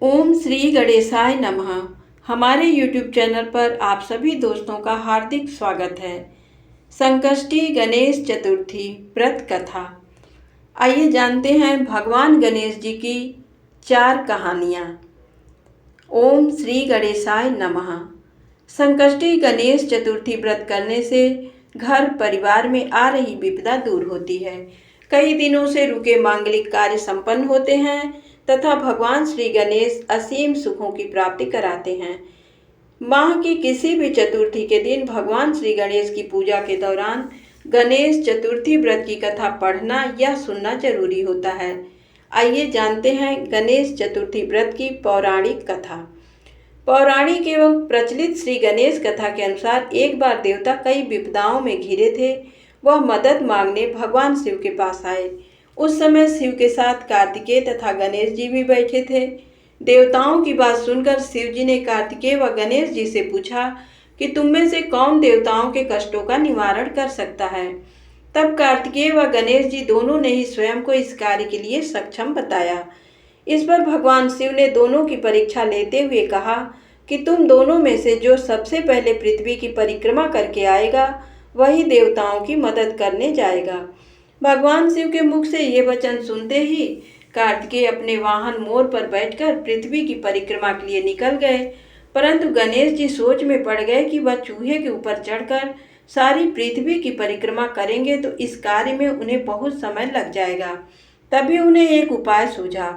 ओम श्री गणेशाय नमः। हमारे YouTube चैनल पर आप सभी दोस्तों का हार्दिक स्वागत है। संकष्टी गणेश चतुर्थी व्रत कथा। आइए जानते हैं भगवान गणेश जी की 4 कहानियाँ। ओम श्री गणेशाय नमः। संकष्टी गणेश चतुर्थी व्रत करने से घर परिवार में आ रही विपदा दूर होती है। कई दिनों से रुके मांगलिक कार्य संपन्न होते हैं तथा भगवान श्री गणेश असीम सुखों की प्राप्ति कराते हैं। माह की किसी भी चतुर्थी के दिन भगवान श्री गणेश की पूजा के दौरान गणेश चतुर्थी व्रत की कथा पढ़ना या सुनना जरूरी होता है। आइए जानते हैं गणेश चतुर्थी व्रत की पौराणिक कथा। पौराणिक एवं प्रचलित श्री गणेश कथा के अनुसार एक बार देवता कई विपदाओं में घिरे थे। वह मदद मांगने भगवान शिव के पास आए। उस समय शिव के साथ कार्तिकेय तथा गणेश जी भी बैठे थे। देवताओं की बात सुनकर शिव जी ने कार्तिकेय व गणेश जी से पूछा कि तुम में से कौन देवताओं के कष्टों का निवारण कर सकता है। तब कार्तिकेय व गणेश जी दोनों ने ही स्वयं को इस कार्य के लिए सक्षम बताया। इस पर भगवान शिव ने दोनों की परीक्षा लेते हुए कहा कि तुम दोनों में से जो सबसे पहले पृथ्वी की परिक्रमा करके आएगा वही देवताओं की मदद करने जाएगा। भगवान शिव के मुख से ये वचन सुनते ही कार्तिकेय अपने वाहन मोर पर बैठकर पृथ्वी की परिक्रमा के लिए निकल गए। परंतु गणेश जी सोच में पड़ गए कि वह चूहे के ऊपर चढ़कर सारी पृथ्वी की परिक्रमा करेंगे तो इस कार्य में उन्हें बहुत समय लग जाएगा। तभी उन्हें एक उपाय सूझा।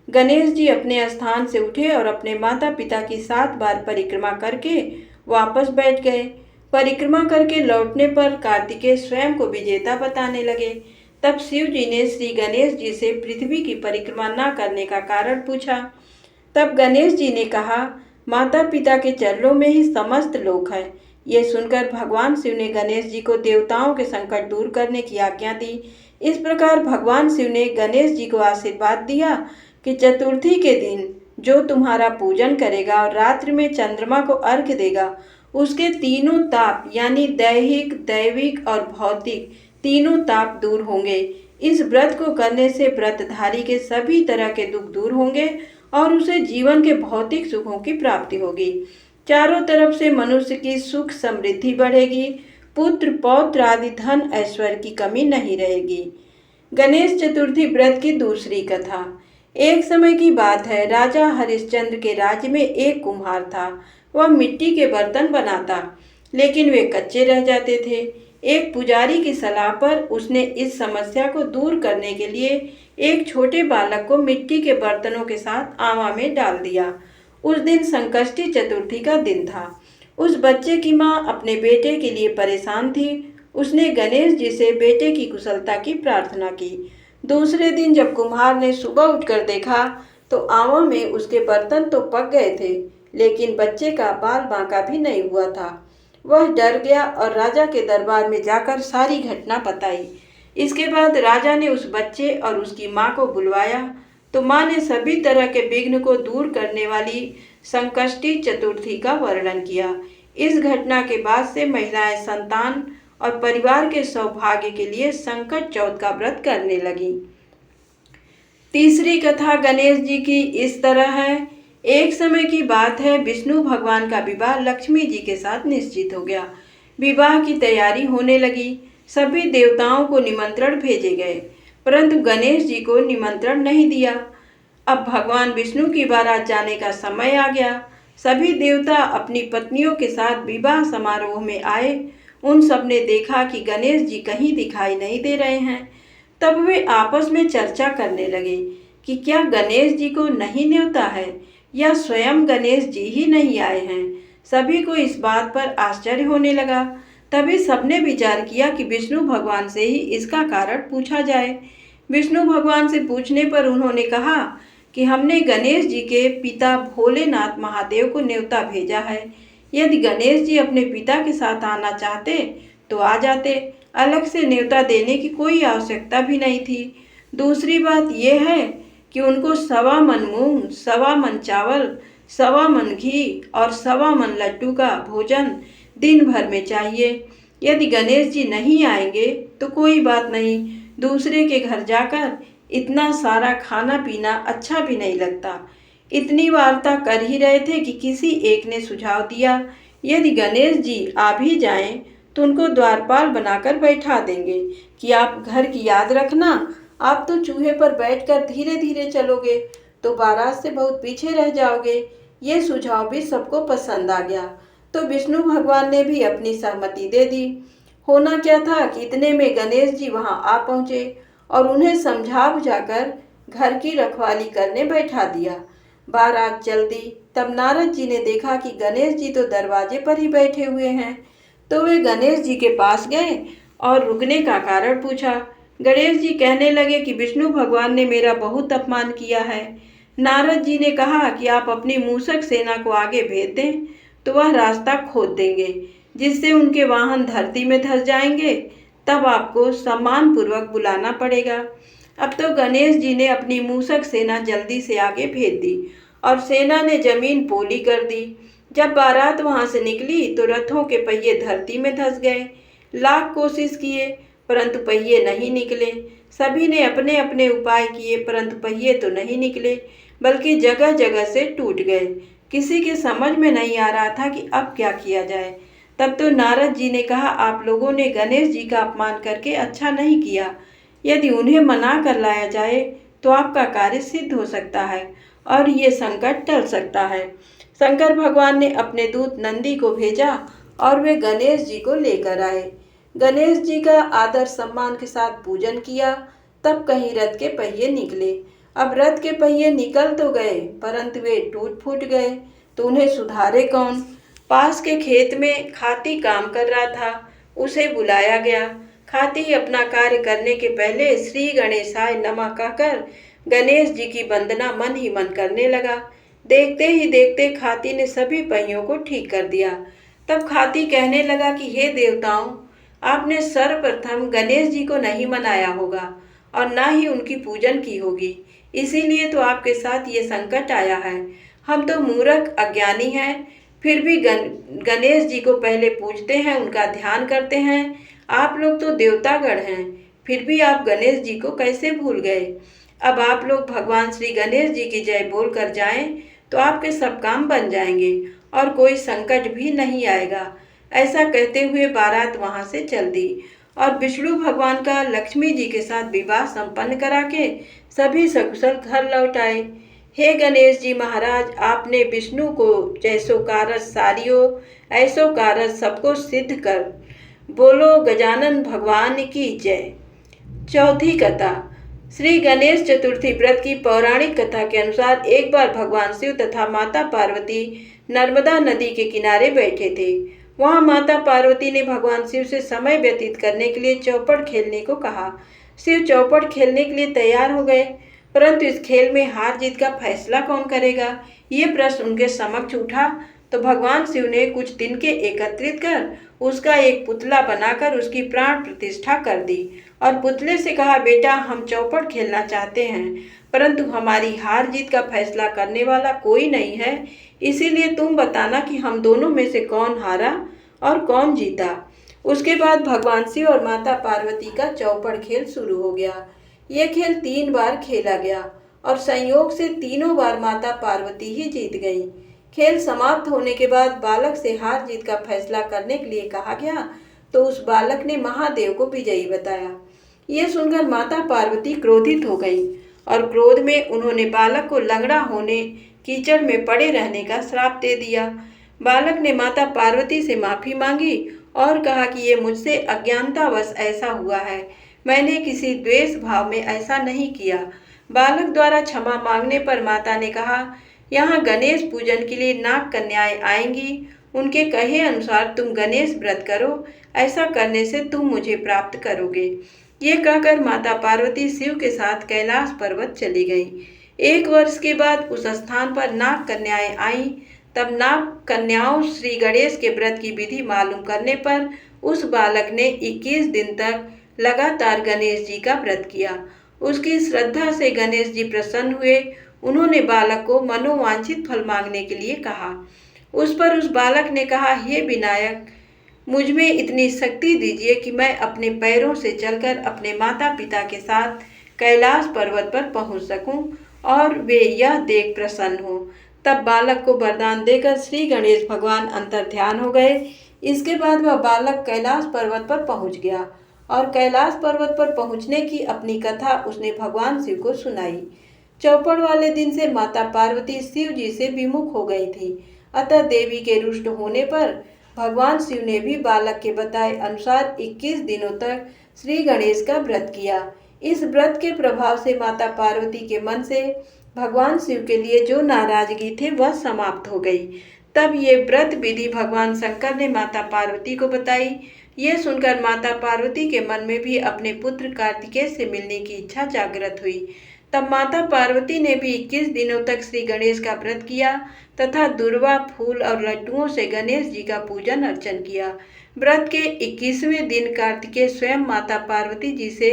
गणेश जी अपने स्थान से उठे और अपने माता पिता की 7 बार परिक्रमा करके वापस बैठ गए। परिक्रमा करके लौटने पर कार्तिकेय स्वयं को विजेता बताने लगे। तब शिव जी ने श्री गणेश जी से पृथ्वी की परिक्रमा न करने का कारण पूछा। तब गणेश जी ने कहा, माता पिता के चरणों में ही समस्त लोक है। ये सुनकर भगवान शिव ने गणेश जी को देवताओं के संकट दूर करने की आज्ञा दी। इस प्रकार भगवान शिव ने गणेश जी को आशीर्वाद दिया कि चतुर्थी के दिन जो तुम्हारा पूजन करेगा और रात्रि में चंद्रमा को अर्घ्य देगा उसके तीनों ताप यानी दैहिक, दैविक और भौतिक तीनों ताप दूर होंगे। इस व्रत को करने से व्रतधारी के सभी तरह के दुख दूर होंगे और उसे जीवन के भौतिक सुखों की प्राप्ति होगी। चारों तरफ से मनुष्य की सुख समृद्धि बढ़ेगी। पुत्र पौत्र आदि धन ऐश्वर्य की कमी नहीं रहेगी। गणेश चतुर्थी व्रत की दूसरी कथा। एक समय की बात है, राजा हरिश्चंद्र के राज्य में एक कुम्हार था। वह मिट्टी के बर्तन बनाता, लेकिन वे कच्चे रह जाते थे। एक पुजारी की सलाह पर उसने इस समस्या को दूर करने के लिए एक छोटे बालक को मिट्टी के बर्तनों के साथ आवा में डाल दिया। उस दिन संकष्टी चतुर्थी का दिन था। उस बच्चे की माँ अपने बेटे के लिए परेशान थी। उसने गणेश जी से बेटे की कुशलता की प्रार्थना की। दूसरे दिन जब कुम्हार ने सुबह उठकर देखा तो आवा में उसके बर्तन तो पक गए थे, लेकिन बच्चे का बाल बांका भी नहीं हुआ था। वह डर गया और राजा के दरबार में जाकर सारी घटना बताई। इसके बाद राजा ने उस बच्चे और उसकी माँ को बुलवाया तो माँ ने सभी तरह के विघ्न को दूर करने वाली संकष्टी चतुर्थी का वर्णन किया। इस घटना के बाद से महिलाएं संतान और परिवार के सौभाग्य के लिए संकट चौथ का व्रत करने लगी। तीसरी कथा गणेश जी की इस तरह है। एक समय की बात है, विष्णु भगवान का विवाह लक्ष्मी जी के साथ निश्चित हो गया। विवाह की तैयारी होने लगी। सभी देवताओं को निमंत्रण भेजे गए, परंतु गणेश जी को निमंत्रण नहीं दिया। अब भगवान विष्णु की बारात जाने का समय आ गया। सभी देवता अपनी पत्नियों के साथ विवाह समारोह में आए। उन सब ने देखा कि गणेश जी कहीं दिखाई नहीं दे रहे हैं। तब वे आपस में चर्चा करने लगे कि क्या गणेश जी को नहीं न्योता है या स्वयं गणेश जी ही नहीं आए हैं। सभी को इस बात पर आश्चर्य होने लगा। तभी सबने विचार किया कि विष्णु भगवान से ही इसका कारण पूछा जाए। विष्णु भगवान से पूछने पर उन्होंने कहा कि हमने गणेश जी के पिता भोलेनाथ महादेव को न्योता भेजा है। यदि गणेश जी अपने पिता के साथ आना चाहते तो आ जाते। अलग से न्योता देने की कोई आवश्यकता भी नहीं थी। दूसरी बात यह है कि उनको 1.25 मन मूंग, 1.25 मन चावल, 1.25 मन घी और 1.25 मन लड्डू का भोजन दिन भर में चाहिए। यदि गणेश जी नहीं आएंगे तो कोई बात नहीं, दूसरे के घर जाकर इतना सारा खाना पीना अच्छा भी नहीं लगता। इतनी वार्ता कर ही रहे थे कि किसी एक ने सुझाव दिया, यदि गणेश जी आ भी जाएं तो उनको द्वारपाल बनाकर बैठा देंगे कि आप घर की याद रखना। आप तो चूहे पर बैठकर धीरे धीरे चलोगे तो बारात से बहुत पीछे रह जाओगे। ये सुझाव भी सबको पसंद आ गया तो विष्णु भगवान ने भी अपनी सहमति दे दी। होना क्या था कि इतने में गणेश जी वहां आ पहुंचे और उन्हें समझा बुझाकर घर की रखवाली करने बैठा दिया। बारात चल दी। तब नारद जी ने देखा कि गणेश जी तो दरवाजे पर ही बैठे हुए हैं, तो वे गणेश जी के पास गए और रुकने का कारण पूछा। गणेश जी कहने लगे कि विष्णु भगवान ने मेरा बहुत अपमान किया है। नारद जी ने कहा कि आप अपनी मूषक सेना को आगे भेज दें तो वह रास्ता खोद देंगे, जिससे उनके वाहन धरती में धंस जाएंगे। तब आपको सम्मान पूर्वक बुलाना पड़ेगा। अब तो गणेश जी ने अपनी मूषक सेना जल्दी से आगे भेज दी और सेना ने जमीन पोली कर दी। जब बारात वहां से निकली तो रथों के पहिए धरती में धंस गए। लाख कोशिश किए परंतु पहिए नहीं निकले। सभी ने अपने अपने उपाय किए परंतु पहिए तो नहीं निकले, बल्कि जगह जगह से टूट गए। किसी के समझ में नहीं आ रहा था कि अब क्या किया जाए। तब तो नारद जी ने कहा, आप लोगों ने गणेश जी का अपमान करके अच्छा नहीं किया। यदि उन्हें मना कर लाया जाए तो आपका कार्य सिद्ध हो सकता है और ये संकट टल सकता है। शंकर भगवान ने अपने दूत नंदी को भेजा और वे गणेश जी को लेकर आए। गणेश जी का आदर सम्मान के साथ पूजन किया। तब कहीं रथ के पहिए निकले। अब रथ के पहिए निकल तो गए परंतु वे टूट फूट गए, तो उन्हें सुधारे कौन। पास के खेत में खाती काम कर रहा था, उसे बुलाया गया। खाती अपना कार्य करने के पहले श्री गणेशाय नमः कहकर गणेश जी की वंदना मन ही मन करने लगा। देखते ही देखते खाती ने सभी पहियों को ठीक कर दिया। तब खाती कहने लगा कि हे देवताओं, आपने सर्वप्रथम गणेश जी को नहीं मनाया होगा और ना ही उनकी पूजन की होगी, इसीलिए तो आपके साथ ये संकट आया है। हम तो मूर्ख अज्ञानी हैं, फिर भी गणेश जी को पहले पूजते हैं, उनका ध्यान करते हैं। आप लोग तो देवतागण हैं, फिर भी आप गणेश जी को कैसे भूल गए। अब आप लोग भगवान श्री गणेश जी की जय बोल कर जाएं तो आपके सब काम बन जाएंगे और कोई संकट भी नहीं आएगा। ऐसा कहते हुए बारात वहां से चल दी और विष्णु भगवान का लक्ष्मी जी के साथ विवाह संपन्न करा के सभी सकुशल घर लौट आए। हे गणेश जी महाराज, आपने विष्णु को जैसो कारज सारियो ऐसो कारज सबको सिद्ध कर। बोलो गजानन भगवान की जय। चौथी कथा। श्री गणेश चतुर्थी व्रत की पौराणिक कथा के अनुसार एक बार भगवान शिव तथा माता पार्वती नर्मदा नदी के किनारे बैठे थे। वहां माता पार्वती ने भगवान शिव से समय व्यतीत करने के लिए चौपड़ खेलने को कहा। शिव चौपड़ खेलने के लिए तैयार हो गए, परंतु इस खेल में हार जीत का फैसला कौन करेगा, ये प्रश्न उनके समक्ष उठा। तो भगवान शिव ने कुछ तिनके एकत्रित कर उसका एक पुतला बनाकर उसकी प्राण प्रतिष्ठा कर दी और पुतले से कहा, बेटा हम चौपड़ खेलना चाहते हैं, परंतु हमारी हार जीत का फैसला करने वाला कोई नहीं है, इसीलिए तुम बताना कि हम दोनों में से कौन हारा और कौन जीता। उसके बाद भगवान शिव और माता पार्वती का चौपड़ खेल शुरू हो गया। ये खेल 3 बार खेला गया और संयोग से तीनों बार माता पार्वती ही जीत गई। खेल समाप्त होने के बाद बालक से हार जीत का फैसला करने के लिए कहा गया, तो उस बालक ने महादेव को विजयी बताया। ये सुनकर माता पार्वती क्रोधित हो गई और क्रोध में उन्होंने बालक को लंगड़ा होने, कीचड़ में पड़े रहने का श्राप दे दिया। बालक ने माता पार्वती से माफी मांगी और कहा कि ये मुझसे अज्ञानतावश ऐसा हुआ है, मैंने किसी द्वेष भाव में ऐसा नहीं किया। बालक द्वारा क्षमा मांगने पर माता ने कहा, यहाँ गणेश पूजन के लिए नाग कन्याएं आएंगी, उनके कहे अनुसार तुम गणेश व्रत करो, ऐसा करने से तुम मुझे प्राप्त करोगे। ये कहकर माता पार्वती शिव के साथ कैलाश पर्वत चली गई। 1 वर्ष के बाद उस स्थान पर नाग कन्याएं आईं। तब नाग कन्याओं श्री गणेश के व्रत की विधि मालूम करने पर उस बालक ने 21 दिन तक लगातार गणेश जी का व्रत किया। उसकी श्रद्धा से गणेश जी प्रसन्न हुए। उन्होंने बालक को मनोवांछित फल मांगने के लिए कहा। उस पर उस बालक ने कहा, हे विनायक, मुझ में इतनी शक्ति दीजिए कि मैं अपने पैरों से चलकर अपने माता पिता के साथ कैलाश पर्वत पर पहुंच सकूं और वे यह देख प्रसन्न हो। तब बालक को वरदान देकर श्री गणेश भगवान अंतर्ध्यान हो गए। इसके बाद वह बालक कैलाश पर्वत पर पहुंच गया और कैलाश पर्वत पर पहुंचने की अपनी कथा उसने भगवान शिव को सुनाई। चौपड़ वाले दिन से माता पार्वती शिव जी से विमुख हो गई थी, अतः देवी के रुष्ट होने पर भगवान शिव ने भी बालक के बताए अनुसार 21 दिनों तक श्री गणेश का व्रत किया। इस व्रत के प्रभाव से माता पार्वती के मन से भगवान शिव के लिए जो नाराजगी थे वह समाप्त हो गई। तब ये व्रत विधि भगवान शंकर ने माता पार्वती को बताई। ये सुनकर माता पार्वती के मन में भी अपने पुत्र कार्तिकेय से मिलने की इच्छा जागृत हुई। तब माता पार्वती ने भी 21 दिनों तक श्री गणेश का व्रत किया तथा दुर्वा, फूल और लड्डुओं से गणेश जी का पूजन अर्चन किया। व्रत के 21वें दिन कार्तिकेय स्वयं माता पार्वती जी से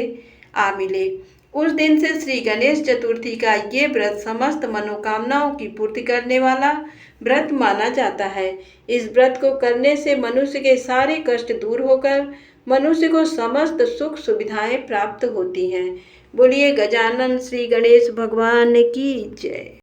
आ मिले। उस दिन से श्री गणेश चतुर्थी का ये व्रत समस्त मनोकामनाओं की पूर्ति करने वाला व्रत माना जाता है। इस व्रत को करने से मनुष्य के सारे कष्ट दूर होकर मनुष्य को समस्त सुख सुविधाएं प्राप्त होती हैं। बोलिए गजानन श्री गणेश भगवान की जय।